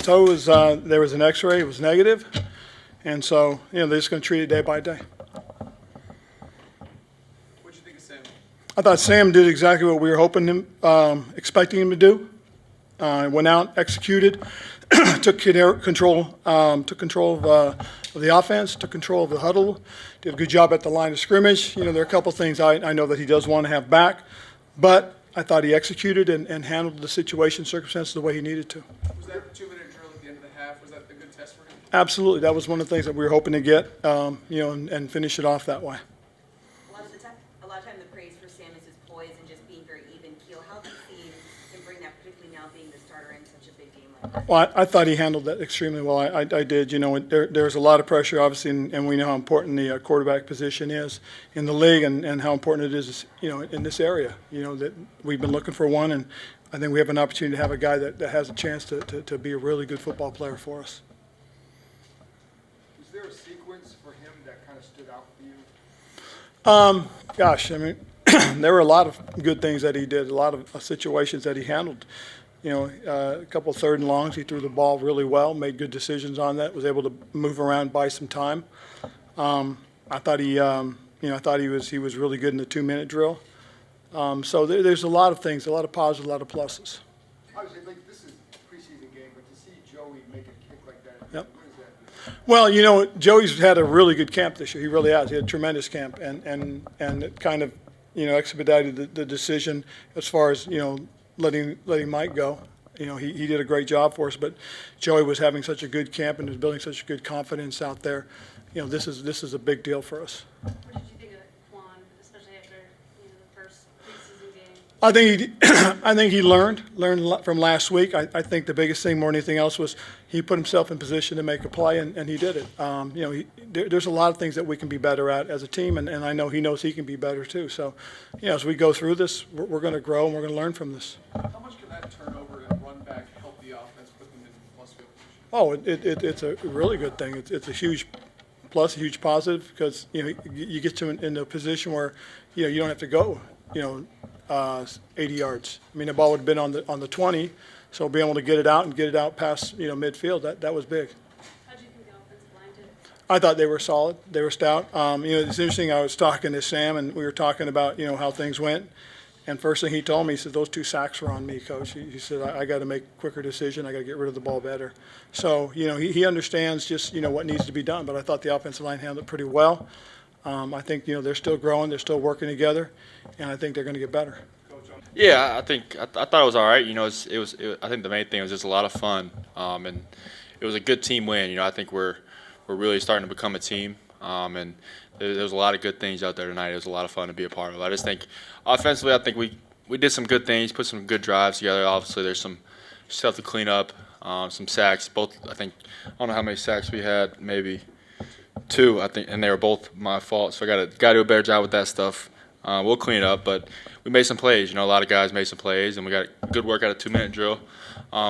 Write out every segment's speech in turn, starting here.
toe was there was an X-ray. It was negative, and so they're just going to treat it day by day. What did you think of Sam? I thought Sam did exactly what we were hoping him, expecting him to do. Went out, executed, took control of the offense, took control of the huddle, did a good job at the line of scrimmage. There are a couple things I know that he does want to have back, but I thought he executed and handled the situation, circumstances the way he needed to. Was that 2-minute drill at the end of the half? Was that a good test for him? Absolutely, that was one of the things that we were hoping to get, and finish it off that way. A lot of time the praise for Sam is his poise and just being very even keel. How have you seen him bring that, particularly now being the starter in such a big game like that? Well, I thought he handled that extremely well. I did. There's a lot of pressure, obviously, and we know how important the quarterback position is in the league, and how important it is, in this area. That we've been looking for one, and I think we have an opportunity to have a guy that has a chance to be a really good football player for us. Was there a sequence for him that kind of stood out for you? Gosh, I mean, there were a lot of good things that he did, a lot of situations that he handled. A couple of 3rd and longs, he threw the ball really well, made good decisions on that, was able to move around, buy some time. I thought he was really good in the 2-minute drill. So there's a lot of things, a lot of positives, a lot of pluses. Obviously, this is a preseason game, but to see Joey make a kick like that, Yep. what does that mean? Well, Joey's had a really good camp this year. He really has. He had a tremendous camp, and it kind of, expedited the decision as far as, letting Mike go. He did a great job for us, but Joey was having such a good camp and was building such good confidence out there. This is a big deal for us. What did you think of Quan, especially after the first preseason game? I think he learned a lot from last week. I think the biggest thing more than anything else was he put himself in position to make a play, and he did it. There's a lot of things that we can be better at as a team, and I know he knows he can be better too. So, as we go through this, we're going to grow and we're going to learn from this. How much can that turnover and run back help the offense put them in plus field position? Oh, it's a really good thing. It's a huge plus, a huge positive, because you get in a position where you don't have to go 80 yards. I mean, the ball would have been on the 20, so being able to get it out past midfield, that was big. How did you think the offensive line did? I thought they were solid. They were stout. It's interesting. I was talking to Sam, and we were talking about how things went. And first thing he told me, he said, "Those 2 sacks were on me, Coach." He said, "I got to make a quicker decision. I got to get rid of the ball better." So he understands just what needs to be done. But I thought the offensive line handled it pretty well. I think they're still growing. They're still working together, and I think they're going to get better. Yeah, I thought it was all right. I think the main thing was just a lot of fun, and it was a good team win. I think we're really starting to become a team, and there was a lot of good things out there tonight. It was a lot of fun to be a part of. I just think offensively, I think we did some good things, put some good drives together. Obviously, there's some stuff to clean up, some sacks. Both, I don't know how many sacks we had, maybe 2, I think, and they were both my fault. So I got to do a better job with that stuff. We'll clean it up, but we made some plays. A lot of guys made some plays, and we got good work out of 2-minute drill,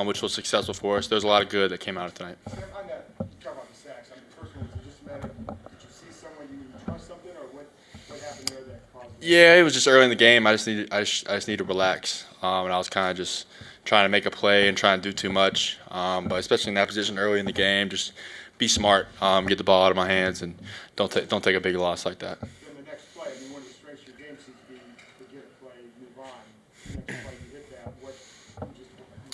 which was successful for us. There's a lot of good that came out of tonight. Sam, on that, you talk about the sacks. I mean, first one, was it just a matter of, did you see someone you trust something, or what happened there that caused it? Yeah, it was just early in the game. I just need to relax, and I was kind of just trying to make a play and trying to do too much. But especially in that position early in the game, just be smart, get the ball out of my hands, and don't take a big loss like that. In the next play, I mean, one of the strengths of your game seems to be to get a play, move on. The next play, you hit that.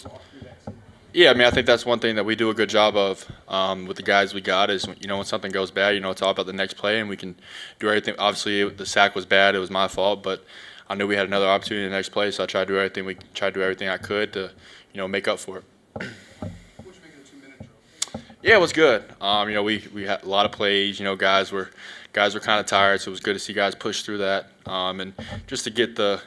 You walk through that scene. Yeah, I mean, I think that's one thing that we do a good job of with the guys we got is, when something goes bad, it's all about the next play, and we can do everything. Obviously, the sack was bad. It was my fault, but I knew we had another opportunity in the next play, so I tried to do everything I could to, make up for it. What you make of the 2-minute drill? Yeah, it was good. We had a lot of plays. Guys were kind of tired, so it was good to see guys push through that. And just to get the,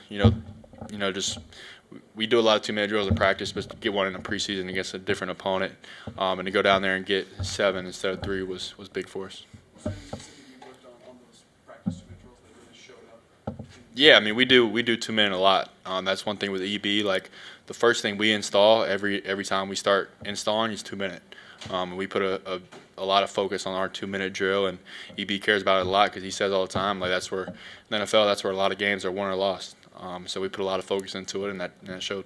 we do a lot of 2-minute drills in practice, but to get one in the preseason against a different opponent, and to go down there and get 7 instead of 3 was big for us. Was there anything specific you worked on those practice 2-minute drills that really showed up? Yeah, I mean, we do 2-minute a lot. That's one thing with EB. Like the first thing we install every time we start installing is 2-minute. We put a lot of focus on our 2-minute drill, and EB cares about it a lot because he says all the time, like that's where in the NFL, that's where a lot of games are won or lost. So we put a lot of focus into it, and that showed.